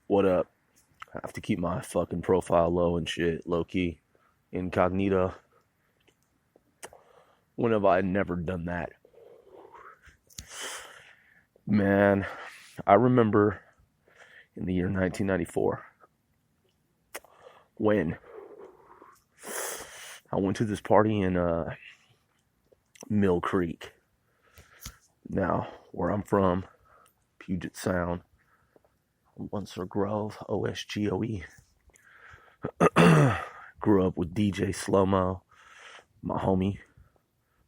What up? I have to keep my fucking profile low and shit, low key, incognito. When have I never done that? Man, I remember in the year 1994 when I went to this party in Mill Creek. Now, where I'm from, Puget Sound, Onser Grove, OSGOE. Grew up with DJ Slow-Mo, my homie,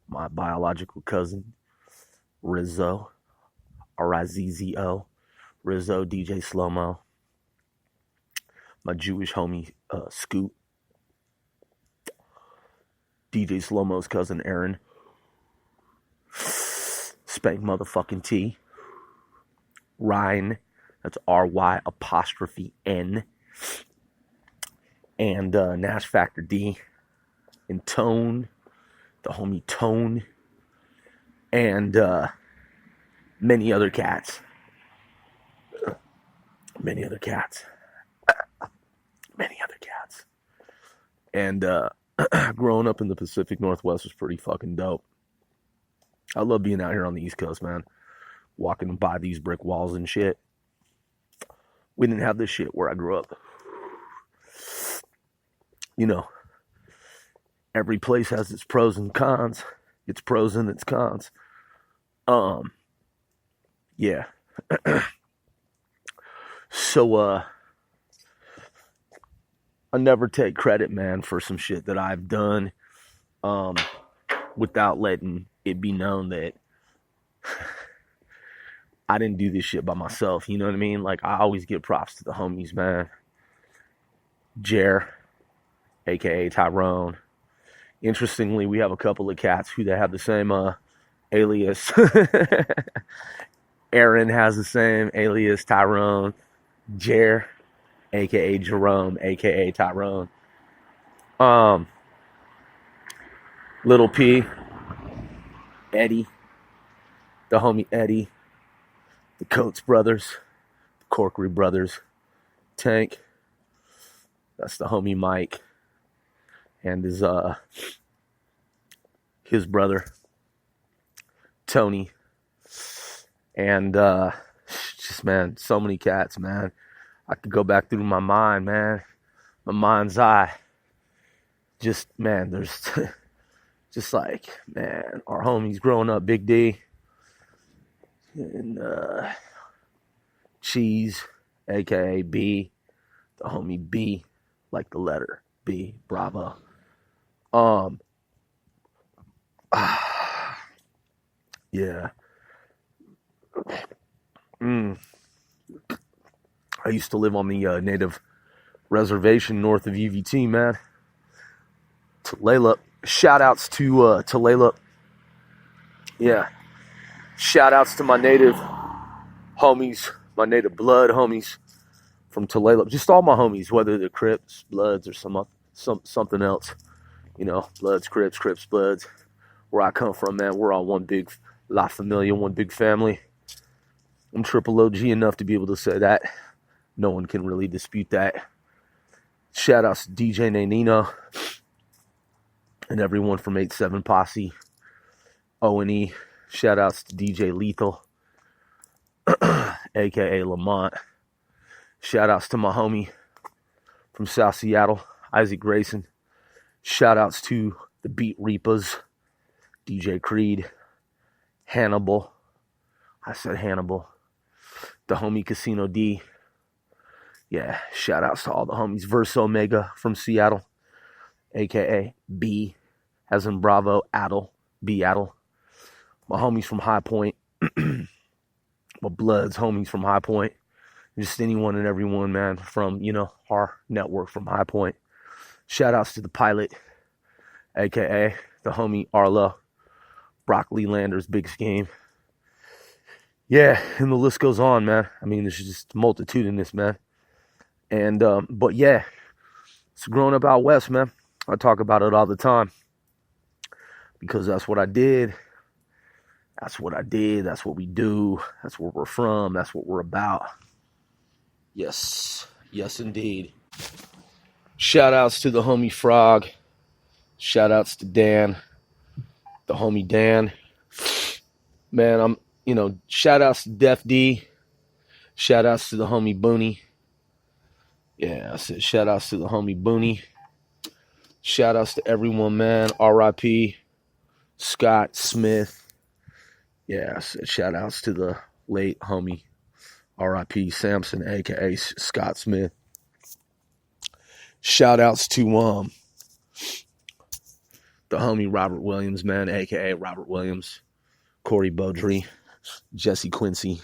my biological cousin, Rizzo, Rizzo, Rizzo, DJ Slow-Mo, my Jewish homie, Scoot, DJ Slow-Mo's cousin, Aaron, Spank motherfucking T, Ryan, that's R-Y apostrophe N, and Nash Factor D, and Tone, the homie Tone, and many other cats. Many other cats. And growing up in the Pacific Northwest was pretty fucking dope. I love being out here on the East Coast, man. Walking by these brick walls and shit. We didn't have this shit where I grew up. You know, every place has its pros and cons. Its pros and its cons. Yeah. So, I never take credit, man, for some shit that I've done, without letting it be known that I didn't do this shit by myself. You know what I mean? Like, I always give props to the homies, man. Jer, aka Tyrone. Interestingly, we have a couple of cats who have the same alias. Aaron has the same alias, Tyrone. Jer, aka Jerome, aka Tyrone. Little P, Eddie, the homie Eddie, the Coates brothers, the Corkery brothers, Tank, that's the homie Mike, and his brother, Tony, and just, man, so many cats, man. I could go back through my mind, man, my mind's eye. Just, man, there's just like, man, our homies growing up, Big D, and Cheese, aka B, the homie B, like the letter B, Bravo. Yeah. I used to live on the native reservation north of UVT, man. Tulalip. Shout outs to Tulalip. Yeah. Shout outs to my native homies, my native blood homies from Tulalip. Just all my homies, whether they're Crips, Bloods, or something else. You know, Bloods, Crips, Bloods. Where I come from, man, we're all one big La Familia, one big family. I'm triple OG enough to be able to say that. No one can really dispute that. Shout outs to DJ Nanino and everyone from 8-7 Posse, O&E. Shout outs to DJ Lethal, aka Lamont. Shout outs to my homie from South Seattle, Isaac Grayson. Shout outs to the Beat Reapers, DJ Creed, Hannibal. I said Hannibal. The homie Casino D. Yeah, shout outs to all the homies. Verse Omega from Seattle, aka B, as in Bravo, Addle, B Addle. My homies from High Point. My Bloods homies from High Point. Just anyone and everyone, man, from, you know, our network from High Point. Shout outs to the pilot, aka the homie Arlo, Broccoli Landers, Big Scheme. Yeah, and the list goes on, man. I mean, there's just multitudinous, man. And, but yeah, it's growing up out west, man. I talk about it all the time because that's what I did. That's what I did. That's what we do. That's where we're from. That's what we're about. Yes. Yes, indeed. Shout outs to the homie Frog. Shout outs to Dan. The homie Dan. Man, shout outs to Def D. Shout outs to the homie Booney. Yeah, I said shout outs to the homie Booney. Shout outs to everyone, man. R.I.P. Scott Smith. Yeah, I said shout outs to the late homie R.I.P. Sampson, aka Scott Smith. Shout outs to the homie Robert Williams, man, aka Robert Williams, Corey Beaudry, Jesse Quincy,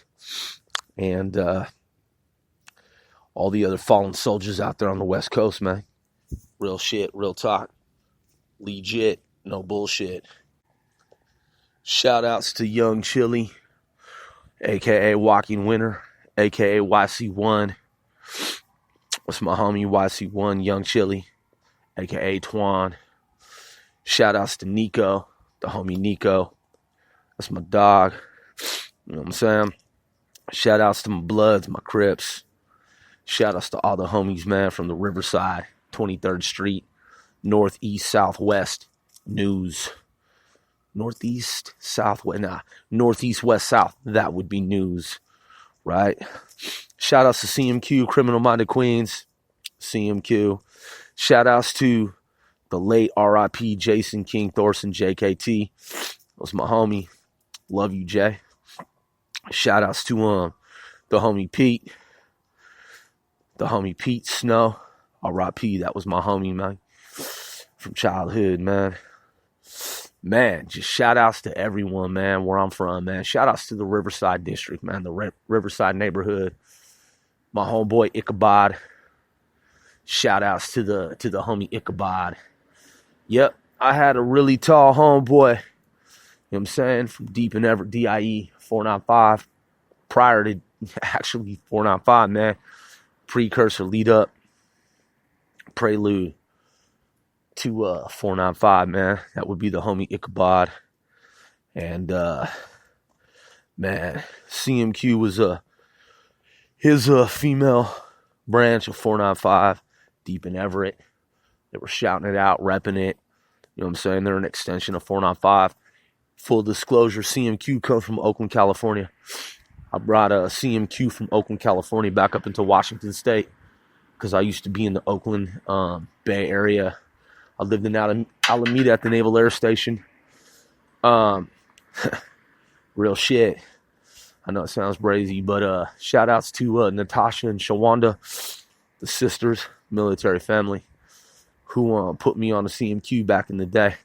and all the other fallen soldiers out there on the West Coast, man. Real shit, real talk. Legit, no bullshit. Shout outs to Young Chili, a.k.a. Walking Winter, a.k.a. YC1. What's my homie YC1, Young Chili, a.k.a. Twan. Shout outs to Nico, the homie Nico. That's my dog. You know what I'm saying? Shout outs to my Bloods, my Crips. Shout outs to all the homies, man, from the Riverside, 23rd Street, Northeast, Southwest, News. Northeast, Southwest, Northeast, West, South. That would be News, right? Shout outs to CMQ, Criminal Minded Queens, CMQ. Shout outs to the late R.I.P. Jason King Thorson, JKT. That was my homie. Love you, Jay. Shout outs to the homie Pete. The homie Pete Snow. R.I.P. That was my homie, man. From childhood, man. Man, just shout outs to everyone, man, where I'm from, man. Shout outs to the Riverside District, man, the Riverside neighborhood. My homeboy Ichabod. Shout outs to the homie Ichabod. Yep, I had a really tall homeboy, you know what I'm saying, from Deep in Everett, DIE 495, prior to actually 495, man. Precursor, lead up, prelude to 495, man. That would be the homie Ichabod. And man, CMQ was his female branch of 495, Deep in Everett. They were shouting it out, repping it. You know what I'm saying? They're an extension of 495. Full disclosure, CMQ comes from Oakland, California. I brought a CMQ from Oakland, California back up into Washington State because I used to be in the Oakland Bay Area. I lived in Alameda at the Naval Air Station. Real shit. I know it sounds brazy, but shout outs to Natasha and Shawanda, the sisters, military family, who put me on the CMQ back in the day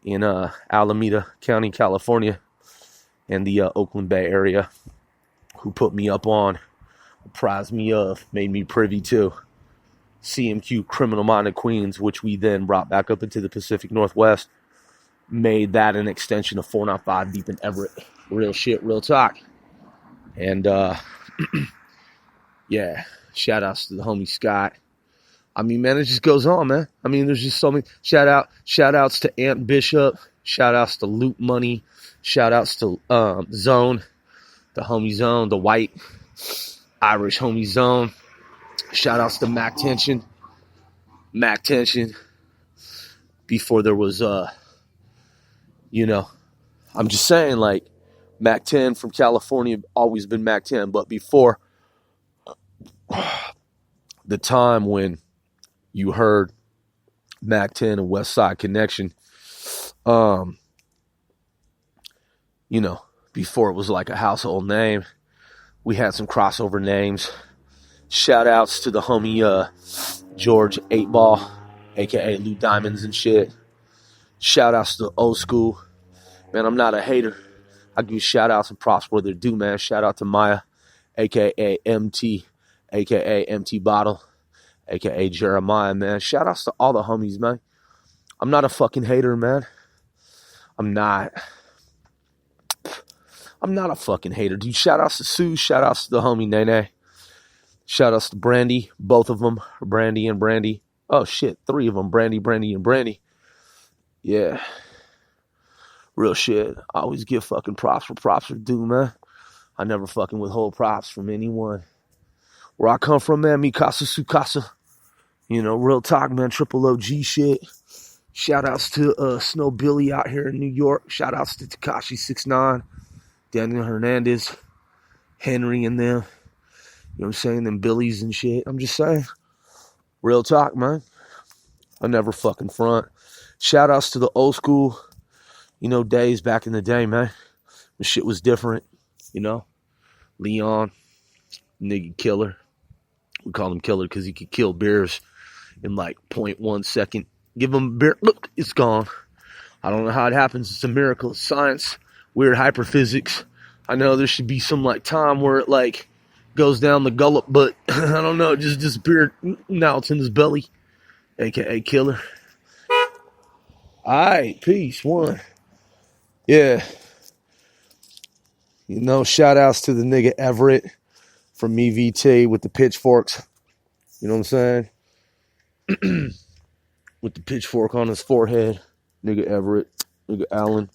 in Alameda County, California, and the Oakland Bay area, who put me up on, apprised me of, made me privy to CMQ Criminal Minded Queens, which we then brought back up into the Pacific Northwest, made that an extension of 495 Deep in Everett. Real shit, real talk. And yeah, shout outs to the homie Scott. I mean, man, it just goes on, man. I mean, there's just so many shout outs to Aunt Bishop, shout outs to Loot Money, shout outs to Zone, the homie Zone, the white Irish homie Zone. Shout outs to Mac Tension. Before there was I'm just saying, like, Mac 10 from California, always been Mac 10, but before the time when you heard Mac 10 and West Side Connection, before it was like a household name, we had some crossover names. Shout outs to the homie George 8 Ball, aka Lou Diamonds and shit. Shout outs to the old school. Man, I'm not a hater. I give shout outs and props where they're due, man. Shout out to Maya, aka MT, aka MT Bottle, aka Jeremiah, man. Shout outs to all the homies, man. I'm not a fucking hater, man. I'm not a fucking hater, dude. Shout outs to Sue. Shout outs to the homie Nene. Shout outs to Brandy. Both of them, Brandy and Brandy. Oh shit, 3 of them, Brandy, and Brandy. Yeah. Real shit. I always give fucking props where props are due, man. I never fucking withhold props from anyone. Where I come from, man, mi casa su casa. You know, real talk, man, triple OG shit. Shout outs to Snow Billy out here in New York. Shout outs to Tekashi 6ix9ine, Daniel Hernandez, Henry and them. You know what I'm saying? Them Billies and shit. I'm just saying. Real talk, man. I never fucking front. Shout outs to the old school, you know, days back in the day, man. The shit was different, you know. Leon, nigga killer. We call him killer because he could kill bears in like 0.1 second. Give him a beer, look, it's gone. I don't know how it happens. It's a miracle. It's science, weird hyperphysics. I know there should be some like time where it like goes down the gullet, but I don't know. It just disappeared. Now it's in his belly, aka killer. Alright, peace. One. Yeah. You know, shout outs to the nigga Everett from EVT with the pitchforks. You know what I'm saying? With the pitchfork on his forehead. Nigga Everett. Nigga Allen.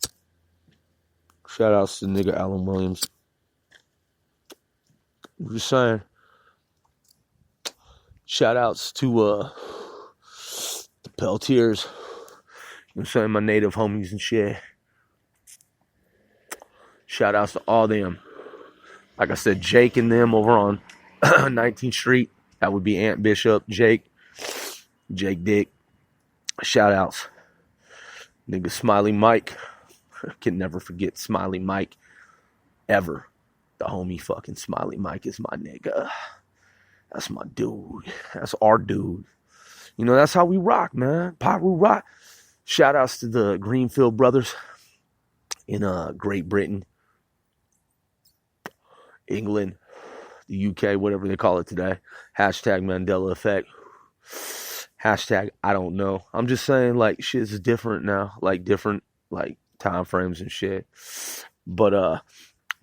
Shout outs to nigga Allen Williams. I'm just saying. Shout outs to the Peltiers. You know what I'm saying? My native homies and shit. Shout outs to all them. Like I said, Jake and them over on 19th Street. That would be Aunt Bishop, Jake Dick. Shout outs. Nigga Smiley Mike. Can never forget Smiley Mike. Ever. The homie fucking Smiley Mike is my nigga. That's my dude. That's our dude. You know, that's how we rock, man. Paru rock. Shout outs to the Greenfield brothers in Great Britain, England, the UK, whatever they call it today. Hashtag Mandela effect. Hashtag I don't know. I'm just saying, like, shit's different now. Like, different, like, time frames and shit. But,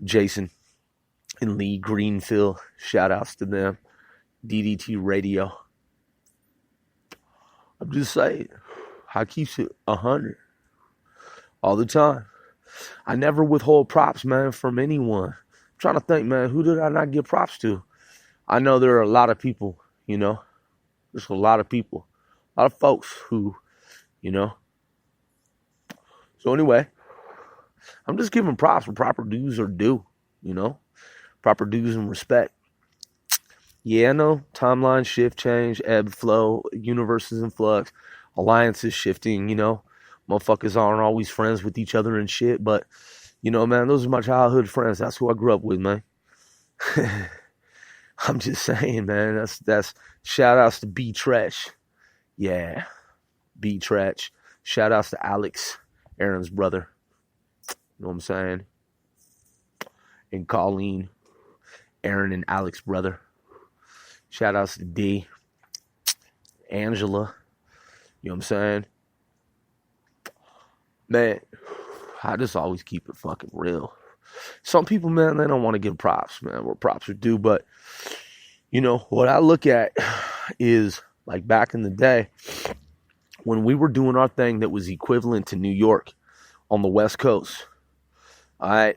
Jason and Lee Greenfield, shout outs to them. DDT Radio. I'm just saying, I keeps it 100 all the time. I never withhold props, man, from anyone. I'm trying to think, man, who did I not give props to? I know there are a lot of people, you know. There's a lot of people. A lot of folks who, you know. So anyway, I'm just giving props where proper dues are due, you know. Proper dues and respect. Yeah, I know. Timeline shift, change, ebb, flow, universes in flux, alliances shifting, you know. Motherfuckers aren't always friends with each other and shit, but, you know, man, those are my childhood friends. That's who I grew up with, man. I'm just saying, man. That's shout outs to B Tretch. Yeah. B Tretch. Shout outs to Alex, Aaron's brother. You know what I'm saying? And Colleen, Aaron and Alex brother. Shout outs to D. Angela. You know what I'm saying? Man, I just always keep it fucking real. Some people, man, they don't want to give props, man, where props are due. But, you know, what I look at is, like, back in the day, when we were doing our thing that was equivalent to New York on the West Coast. All right.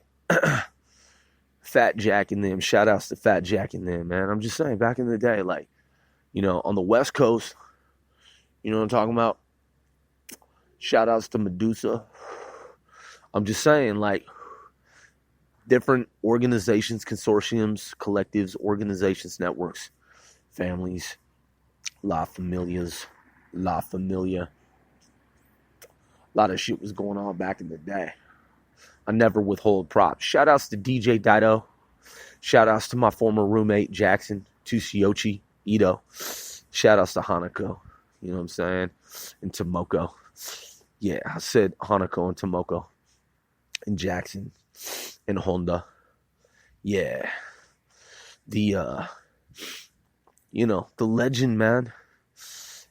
Fat Jack and them. Shout outs to Fat Jack and them, man. I'm just saying, back in the day, like, you know, on the West Coast, you know what I'm talking about? Shout outs to Medusa. I'm just saying, like, different organizations, consortiums, collectives, organizations, networks, families, La Familias, La Familia. A lot of shit was going on back in the day. I never withhold props. Shout outs to DJ Dido. Shout outs to my former roommate, Jackson, Tusiochi, Ito. Shout outs to Hanako. You know what I'm saying? And Tomoko. Yeah, I said Hanako and Tomoko. And Jackson. And Honda. Yeah. The, you know, the legend, man,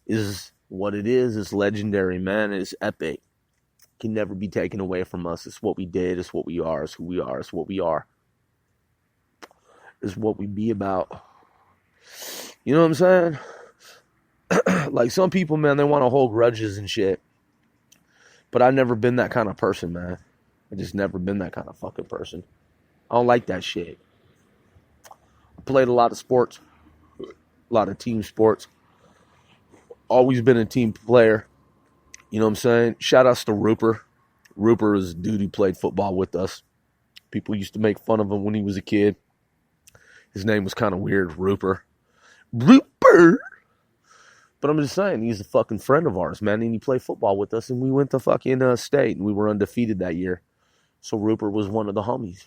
is what it is. It's legendary, man. It's epic. Can never be taken away from us. It's what we did. It's what we are. It's who we are. It's what we are. It's what we be about. You know what I'm saying? Like, some people, man, they want to hold grudges and shit. But I've never been that kind of person, man. I just never been that kind of fucking person. I don't like that shit. I played a lot of sports. a lot of team sports. Always been a team player. You know what I'm saying? Shout outs to Rupert. Rupert was a dude who played football with us. People used to make fun of him when he was a kid. His name was kind of weird, Rupert. Rupert! But I'm just saying, he's a fucking friend of ours, man. And he played football with us, and we went to fucking state, and we were undefeated that year. So Rupert was one of the homies.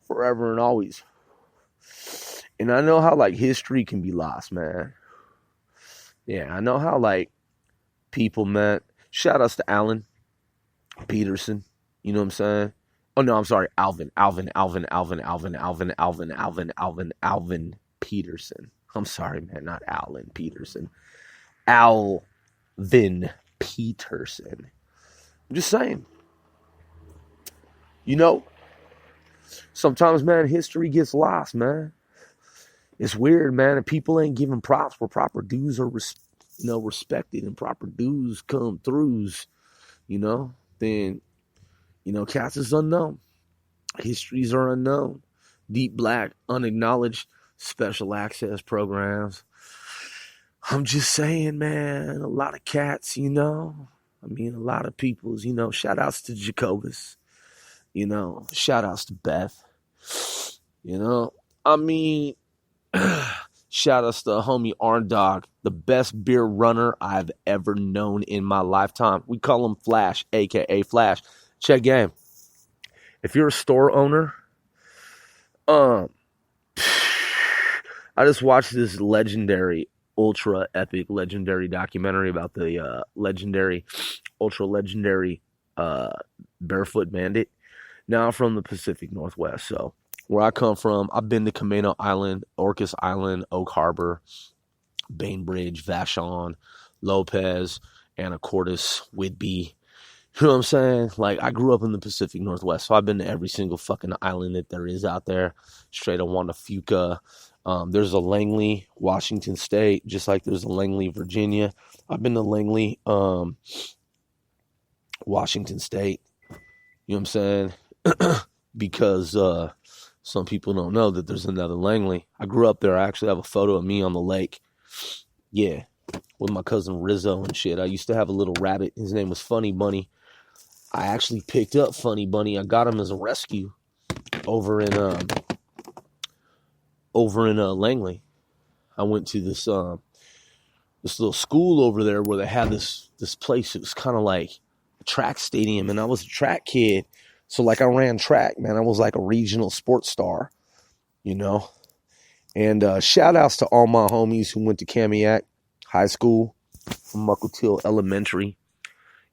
Forever and always. And I know how, like, history can be lost, man. Yeah, I know how, like, people, man. Shout outs to Alan Peterson. You know what I'm saying? Oh, no, I'm sorry. Alvin Peterson. I'm sorry, man. Not Alan Peterson. Alvin Peterson. I'm just saying. You know, sometimes, man, history gets lost, man. It's weird, man. And people ain't giving props where proper dues are, respected and proper dues come throughs, then, cats is unknown. Histories are unknown. Deep black, unacknowledged special access programs. I'm just saying, man, a lot of cats, a lot of people's, shout outs to Jacobus, shout outs to Beth, shout outs to homie Arndog, the best beer runner I've ever known in my lifetime. We call him Flash, aka Flash. Check game. If you're a store owner, I just watched this legendary, ultra epic, legendary documentary about the ultra legendary barefoot bandit. Now I'm from the Pacific Northwest, so where I come from, I've been to Camano Island, Orcas Island, Oak Harbor, Bainbridge, Vashon, Lopez, Anacortes, Whidbey. You know what I'm saying? Like, I grew up in the Pacific Northwest, so I've been to every single fucking island that there is out there. Straight to Juan de Fuca. There's a Langley, Washington State, just like there's a Langley, Virginia. I've been to Langley, Washington State. You know what I'm saying? Because some people don't know that there's another Langley. I grew up there. I actually have a photo of me on the lake. Yeah, with my cousin Rizzo and shit. I used to have a little rabbit. His name was Funny Bunny. I actually picked up Funny Bunny. I got him as a rescue over in Langley. I went to this little school over there where they had this place. It was kind of like a track stadium, and I was a track kid. So, like, I ran track, man. I was like a regional sports star, And shout outs to all my homies who went to Kamiak High School, from Muckleteal Elementary. You know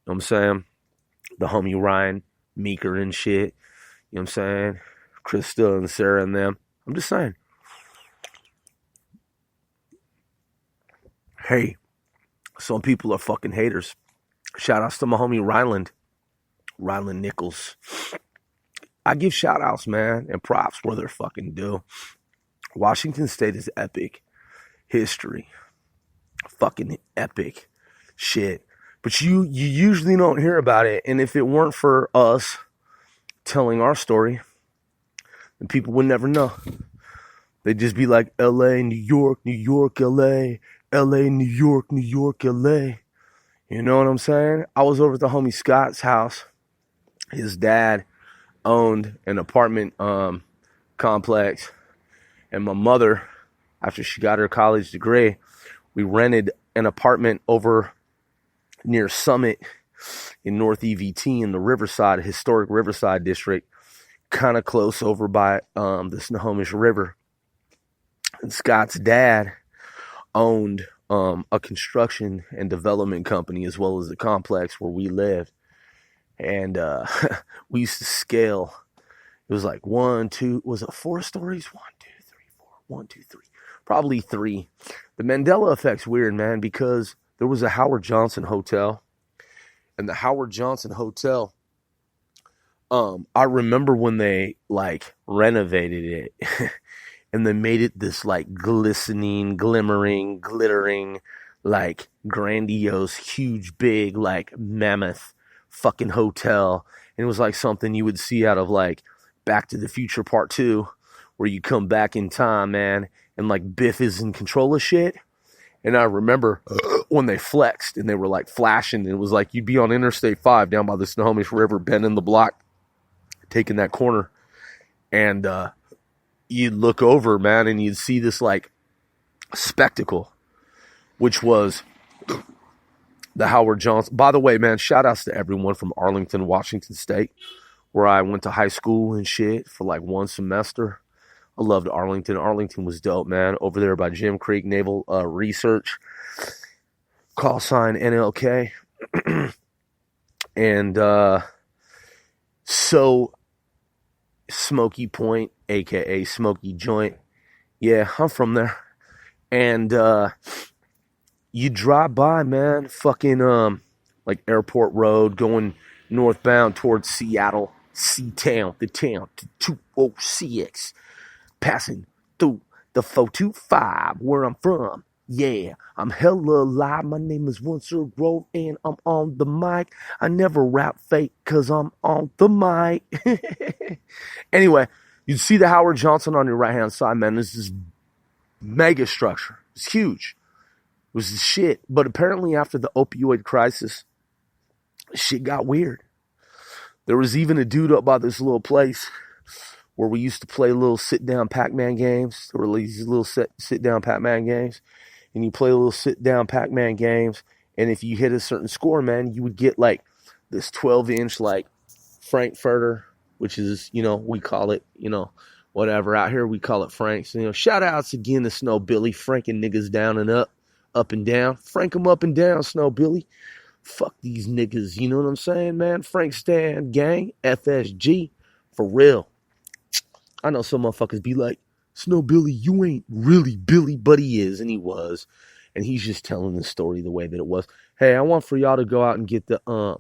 what I'm saying? The homie Ryan, Meeker and shit. You know what I'm saying? Krista and Sarah and them. I'm just saying. Hey, some people are fucking haters. Shout outs to my homie Ryland Nichols. I give shout outs, man, and props where they're fucking due. Washington State is epic history. Fucking epic shit. But you usually don't hear about it. And if it weren't for us telling our story, then people would never know. They'd just be like, LA, New York, LA, LA, New York, LA. You know what I'm saying? I was over at the homie Scott's house. His dad owned an apartment complex. And my mother, after she got her college degree, we rented an apartment over near Summit in North EVT in the Riverside, historic Riverside district, kind of close over by the Snohomish River. And Scott's dad owned a construction and development company as well as the complex where we lived. And we used to scale. It was like 1, 2, was it 4 stories? 1, 2, 3, 4, 1, 2, 3. Probably 3. The Mandela effect's weird, man, because there was a Howard Johnson hotel. And the Howard Johnson hotel, I remember when they, like, renovated it. And they made it this, like, glistening, glimmering, glittering, like, grandiose, huge, big, like, mammoth fucking hotel. And it was like something you would see out of, like, Back to the Future Part 2, where you come back in time, man, and like Biff is in control of shit. And I remember when they flexed and they were like flashing, and it was like you'd be on Interstate 5 down by the Snohomish River, bending the block, taking that corner, and you'd look over, man, and you'd see this like spectacle, which was the Howard Johnson. By the way, man, shout outs to everyone from Arlington, Washington State, where I went to high school and shit for like one semester. I loved Arlington. Arlington was dope, man. Over there by Jim Creek Naval Research. Call sign NLK. And so Smoky Point, a.k.a. Smoky Joint. Yeah, I'm from there. And you drive by, man, fucking like Airport Road going northbound towards Seattle. C-Town, the town, to 206. Passing through the 425, where I'm from. Yeah, I'm hella alive. My name is Winsor Grove, and I'm on the mic. I never rap fake, cause I'm on the mic. Anyway, you see the Howard Johnson on your right-hand side, man. This is mega structure. It's huge. It was the shit. But apparently after the opioid crisis, shit got weird. There was even a dude up by this little place where we used to play little sit-down Pac-Man games. There were these little sit-down Pac-Man games. And you play little sit-down Pac-Man games. And if you hit a certain score, man, you would get like this 12-inch like Frankfurter, which is, you know, we call it, you know, whatever. Out here we call it Franks. You know, shout-outs again to Snow Billy, franking niggas down and up and down. Frank them up and down, Snow Billy. Fuck these niggas, you know what I'm saying, man? Frank Stan Gang, FSG, for real. I know some motherfuckers be like, Snow Billy, you ain't really Billy, but he is, and he was. And he's just telling the story the way that it was. Hey, I want for y'all to go out and get the, I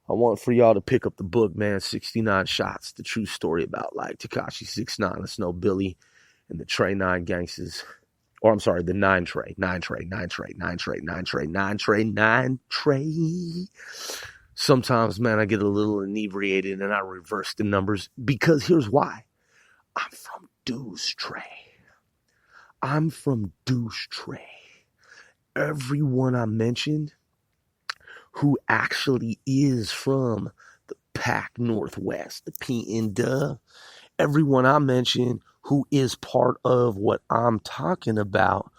want for y'all to pick up the book, man, 69 Shots, the true story about, like, Tekashi 6ix9ine and Snow Billy and the Trey 9 gangsters. Or, I'm sorry, the 9 Trey. Sometimes, man, I get a little inebriated and I reverse the numbers because here's why. I'm from Deuce Trey. Everyone I mentioned who actually is from the Pac Northwest, the PN everyone I mentioned who is part of what I'm talking about,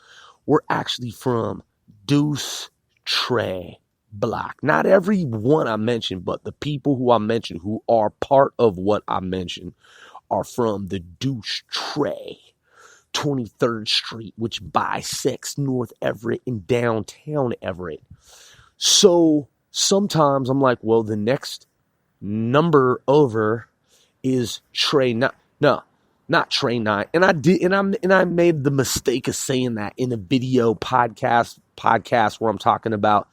were actually from Deuce Trey block. Not everyone I mentioned, but the people who I mentioned who are part of what I mentioned are from the Deuce Trey, 23rd Street, which bisects North Everett and downtown Everett. So sometimes I'm like, well, the next number over is Trey. Not Trey 9. And I made the mistake of saying that in a video podcast where I'm talking about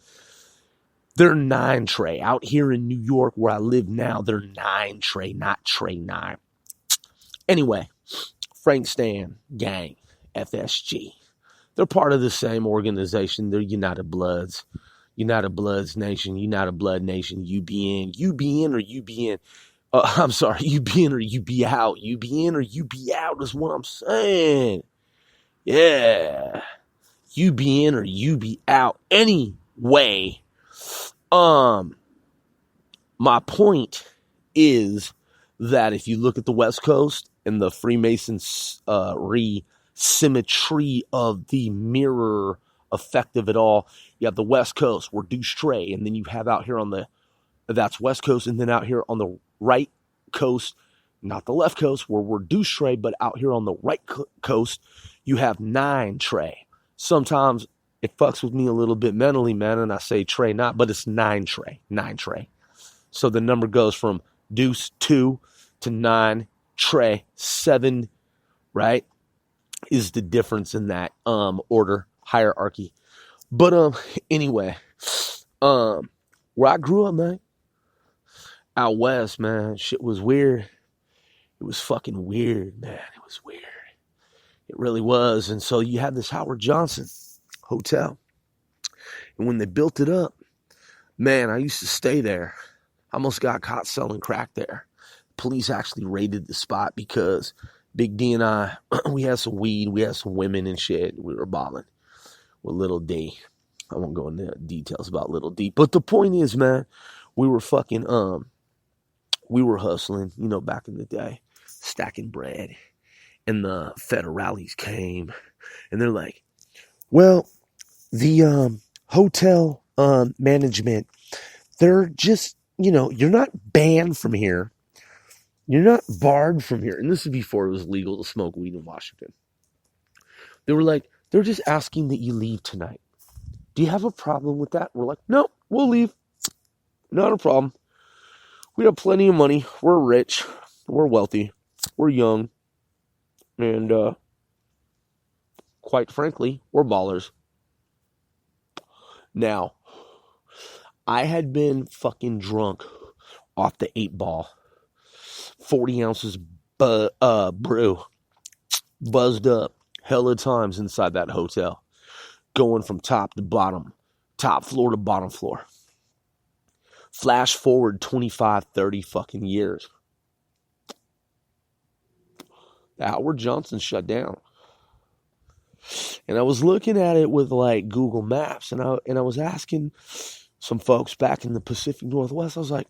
they're 9 Trey. Out here in New York where I live now, they're 9 Trey, not Trey 9. Anyway, Frank Stan Gang, FSG. They're part of the same organization. They're United Bloods. United Bloods Nation, United Blood Nation, UBN. You be in or you be in. I'm sorry, you be in or you be out. You be in or you be out is what I'm saying. Yeah. You be in or you be out. Anyway, my point is that if you look at the West Coast and the Freemasons symmetry of the mirror effect of it all, you have the West Coast where Deuce Trey, and then you have out here on that's West Coast, and then out here on the right coast, not the left coast where we're Deuce Trey, but out here on the right coast, you have 9 Trey. Sometimes it fucks with me a little bit mentally, man, and I say Trey not, but it's 9 Trey. So the number goes from Deuce 2 to 9 Trey 7, right? Is the difference in that order hierarchy. But anyway, where I grew up, man, out west, man, shit was weird. It was fucking weird, man. It was weird. It really was. And so you had this Howard Johnson hotel. And when they built it up, man, I used to stay there. I almost got caught selling crack there. Police actually raided the spot because Big D and I, we had some weed, we had some women and shit. We were balling with Little D. I won't go into details about Little D, but the point is, man, we were fucking we were hustling, back in the day, stacking bread, and the federales came, and they're like, well, the hotel management, they're just, you're not banned from here. You're not barred from here. And this is before it was legal to smoke weed in Washington. They were like, they're just asking that you leave tonight. Do you have a problem with that? We're like, no, we'll leave. Not a problem. We have plenty of money. We're rich. We're wealthy. We're young. And quite frankly, we're ballers. Now, I had been fucking drunk off the 8-ball. 40 ounces brew. Buzzed up hella times inside that hotel. Going from top to bottom. Top floor to bottom floor. Flash forward 25, 30 fucking years. The Howard Johnson shut down. And I was looking at it with like Google Maps, and I was asking some folks back in the Pacific Northwest, I was like,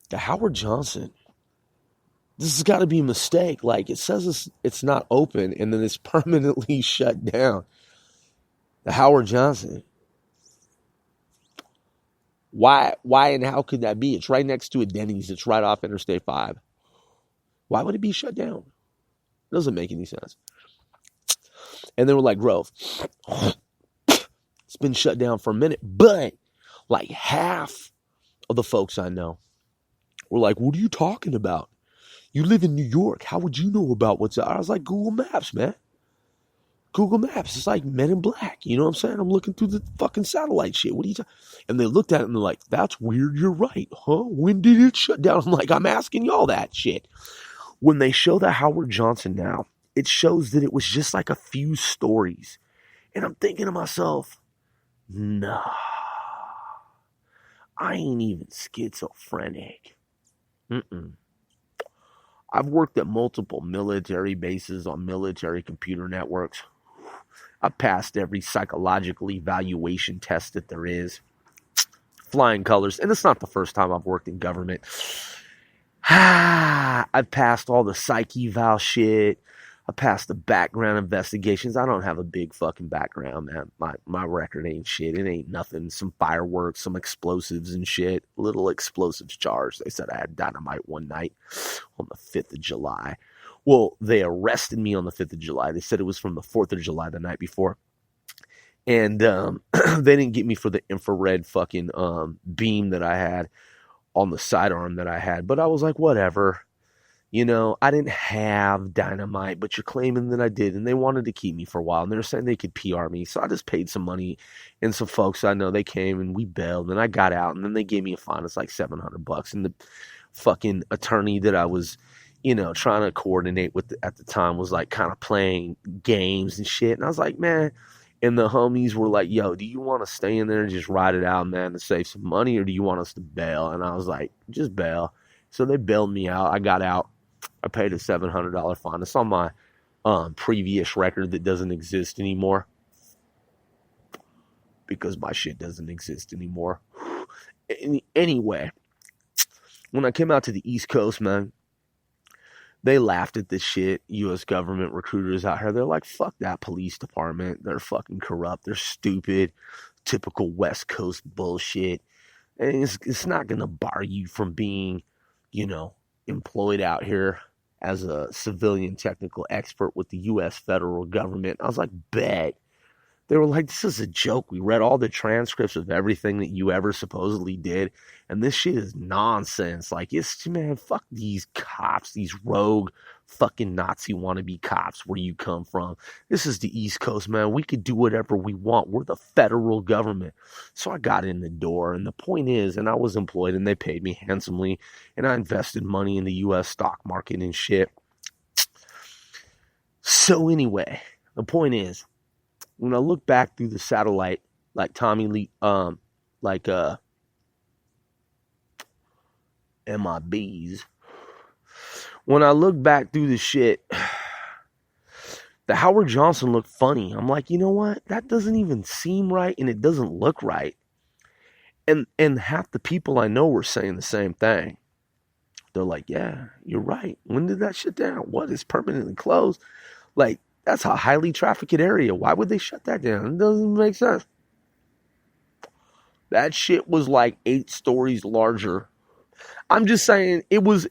the Howard Johnson, this has got to be a mistake. Like, it says it's not open, and then it's permanently shut down. The Howard Johnson. Why and how could that be? It's right next to a Denny's. It's right off Interstate 5. Why would it be shut down? It doesn't make any sense. And they were like, Grove, it's been shut down for a minute. But like half of the folks I know were like, what are you talking about? You live in New York. How would you know about what's up? I was like, Google Maps, man. Google Maps. It's like Men in Black. You know what I'm saying? I'm looking through the fucking satellite shit. What are you talking? And they looked at it and they're like, that's weird. You're right. Huh? When did it shut down? I'm like, I'm asking y'all that shit. When they show the Howard Johnson now, it shows that it was just like a few stories. And I'm thinking to myself, nah, I ain't even schizophrenic. I've worked at multiple military bases on military computer networks. I've passed every psychological evaluation test that there is. Flying colors. And it's not the first time I've worked in government. I've passed all the psych eval shit. I passed the background investigations. I don't have a big fucking background, man. My record ain't shit. It ain't nothing. Some fireworks, some explosives and shit. Little explosives charged. They said I had dynamite one night on the 5th of July. Well, they arrested me on the 5th of July. They said it was from the 4th of July, the night before. And they didn't get me for the infrared fucking beam that I had on the sidearm that I had. But I was like, whatever. I didn't have dynamite, but you're claiming that I did, and they wanted to keep me for a while, and they were saying they could PR me, so I just paid some money, and some folks I know, they came, and we bailed, and I got out, and then they gave me a fine. It's like $700, and the fucking attorney that I was, trying to coordinate with at the time was like kind of playing games and shit, and I was like, man, and the homies were like, yo, do you want to stay in there and just ride it out, man, to save some money, or do you want us to bail? And I was like, just bail. So they bailed me out. I got out. I paid a $700 fine. It's on my previous record that doesn't exist anymore because my shit doesn't exist anymore. Anyway, when I came out to the East Coast, man, they laughed at this shit. U.S. government recruiters out here, they're like, fuck that police department. They're fucking corrupt. They're stupid. Typical West Coast bullshit. And it's not going to bar you from being, employed out here as a civilian technical expert with the U.S. federal government. I was like, bet. They were like, this is a joke. We read all the transcripts of everything that you ever supposedly did, and this shit is nonsense. Like, man, fuck these cops, these rogue fucking Nazi wannabe cops where you come from. This is the East Coast, man. We could do whatever we want. We're the federal government. So I got in the door, and the point is, and I was employed, and they paid me handsomely, and I invested money in the U.S. stock market and shit. So anyway, the point is, when I look back through the satellite, like Tommy Lee, MIBs, when I look back through the shit, the Howard Johnson looked funny. I'm like, you know what? That doesn't even seem right, and it doesn't look right. And half the people I know were saying the same thing. They're like, yeah, you're right. When did that shut down? What is permanently closed? Like, that's a highly trafficked area. Why would they shut that down? It doesn't make sense. That shit was like 8 stories larger. I'm just saying, it was,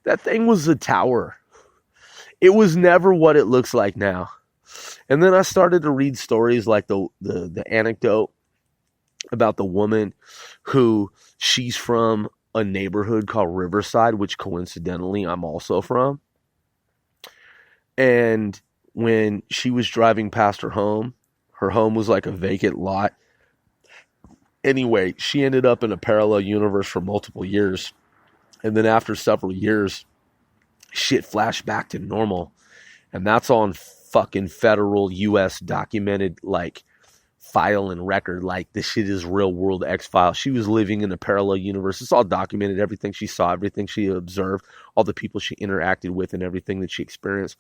that thing was a tower. It was never what it looks like now. And then I started to read stories like the anecdote about the woman who, she's from a neighborhood called Riverside, which coincidentally I'm also from. And when she was driving past her home was like a vacant lot. Anyway, she ended up in a parallel universe for multiple years. And then after several years, shit flashed back to normal. And that's on fucking federal U.S. documented, like, file and record. Like, this shit is real world X-Files. She was living in a parallel universe. It's all documented. Everything she saw, everything she observed, all the people she interacted with, and everything that she experienced.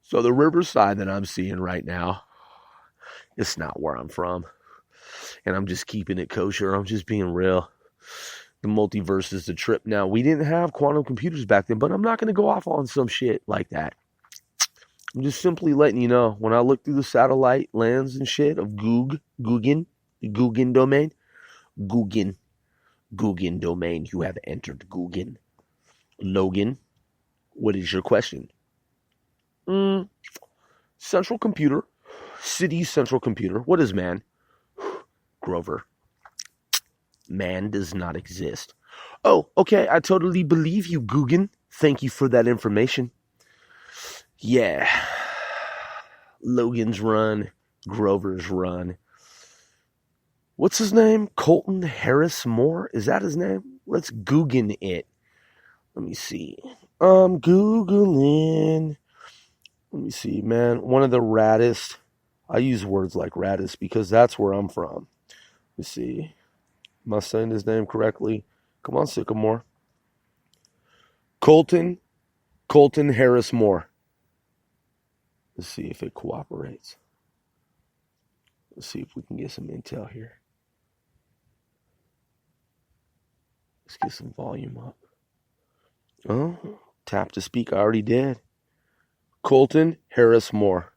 So the Riverside that I'm seeing right now, it's not where I'm from. And I'm just keeping it kosher. I'm just being real. The multiverse is the trip. Now, we didn't have quantum computers back then, but I'm not going to go off on some shit like that. I'm just simply letting you know, when I look through the satellite lands and shit of Guggen domain, Guggen domain, you have entered Guggen. Logan, what is your question? Central computer, city central computer. What is man? Grover. Man does not exist. Oh, okay, I totally believe you, Guggen. Thank you for that information. Yeah. Logan's run, Grover's run. What's his name? Colton Harris Moore? Is that his name? Let's Guggen it. Let me see. I'm Googling. Let me see, man. One of the raddest. I use words like raddest because that's where I'm from. Let me see. Am I saying his name correctly? Come on, Sycamore. Colton Harris Moore. Let's see if it cooperates. Let's see if we can get some intel here. Let's get some volume up. Oh, tap to speak. I already did. Colton Harris Moore.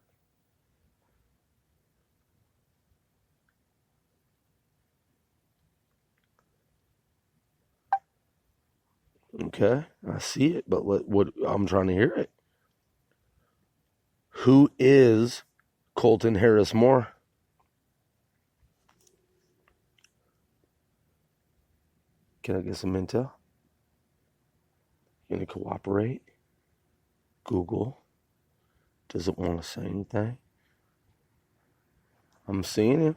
Okay, I see it, but what I'm trying to hear it. Who is Colton Harris Moore? Can I get some intel? Can it cooperate? Google. Does it want to say anything? I'm seeing him.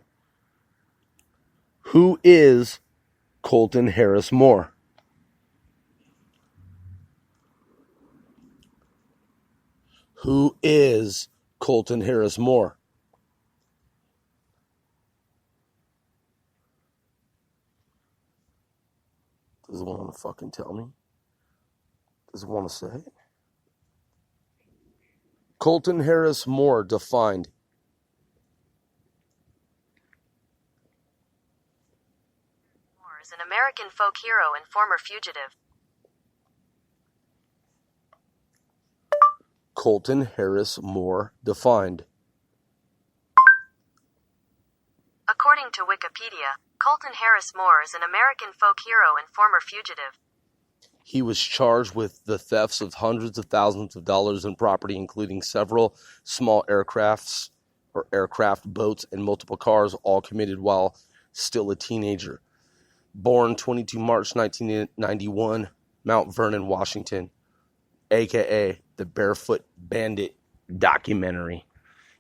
Who is Colton Harris Moore? Who is Colton Harris Moore? Does it want to fucking tell me? Does it want to say it? Colton Harris Moore defined. Moore is an American folk hero and former fugitive. Colton Harris Moore defined. According to Wikipedia, Colton Harris Moore is an American folk hero and former fugitive. He was charged with the thefts of hundreds of thousands of dollars in property, including several small aircraft boats and multiple cars, all committed while still a teenager. Born 22 March 1991, Mount Vernon, Washington, a.k.a. the Barefoot Bandit documentary.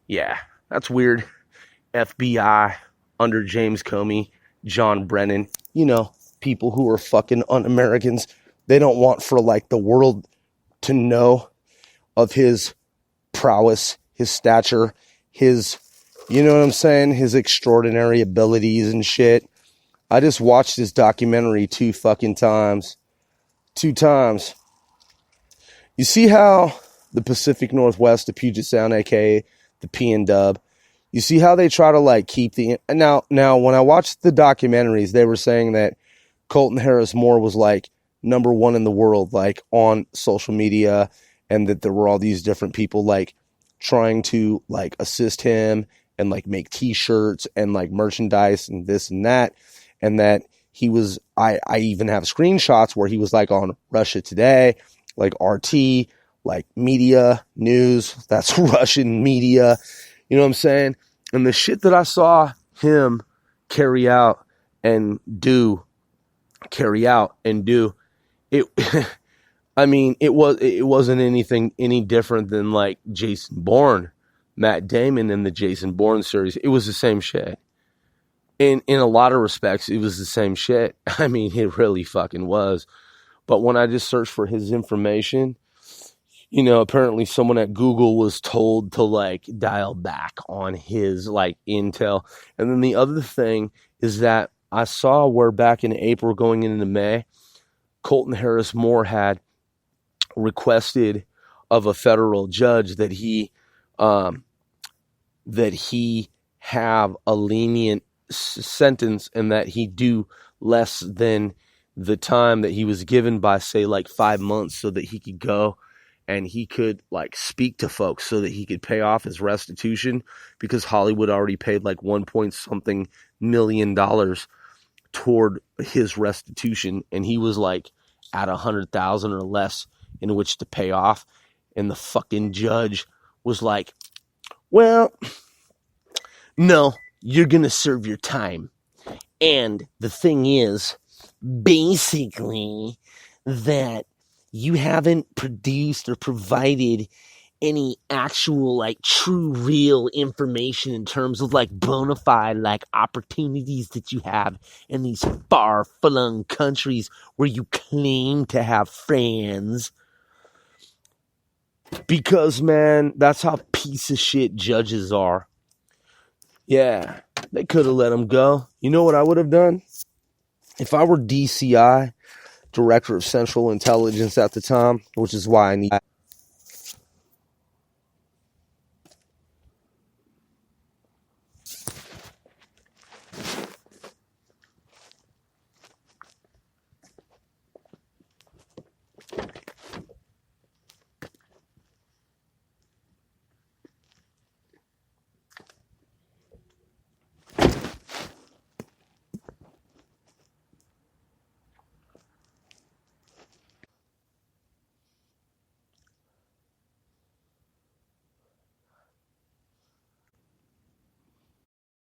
Yeah, that's weird. FBI under James Comey, John Brennan, you know, people who are fucking un-Americans. They don't want for like the world to know of his prowess, his stature, his, you know what I'm saying? His extraordinary abilities and shit. I just watched this documentary 2 fucking times. 2 times. You see how the Pacific Northwest, the Puget Sound, aka the PNW, you see how they try to like keep the now when I watched the documentaries, they were saying that Colton Harris Moore was like number 1 in the world, like on social media, and that there were all these different people like trying to like assist him and like make t-shirts and like merchandise and this and that he was, I even have screenshots where he was like on Russia Today, like RT, like media, news, that's Russian media, you know what I'm saying? And the shit that I saw him carry out and do, it, I mean, it wasn't anything any different than like Jason Bourne, Matt Damon in the Jason Bourne series. It was the same shit. In a lot of respects, it was the same shit. I mean, it really fucking was. But when I just searched for his information, you know, apparently someone at Google was told to like dial back on his like intel. And then the other thing is that I saw where back in April going into May, Colton Harris Moore had requested of a federal judge that he have a lenient sentence and that he do less than the time that he was given by, say, like 5 months, so that he could go and he could like speak to folks so that he could pay off his restitution, because Hollywood already paid like $1 million toward his restitution, and he was like at 100,000 or less in which to pay off. And the fucking judge was like, well, no, you're going to serve your time. And the thing is, basically, that you haven't produced or provided any actual, like, true, real information in terms of, like, bona fide, like, opportunities that you have in these far-flung countries where you claim to have friends. Because, man, that's how piece of shit judges are. Yeah, they could have let him go. You know what I would have done? If I were DCI, Director of Central Intelligence at the time, which is why I need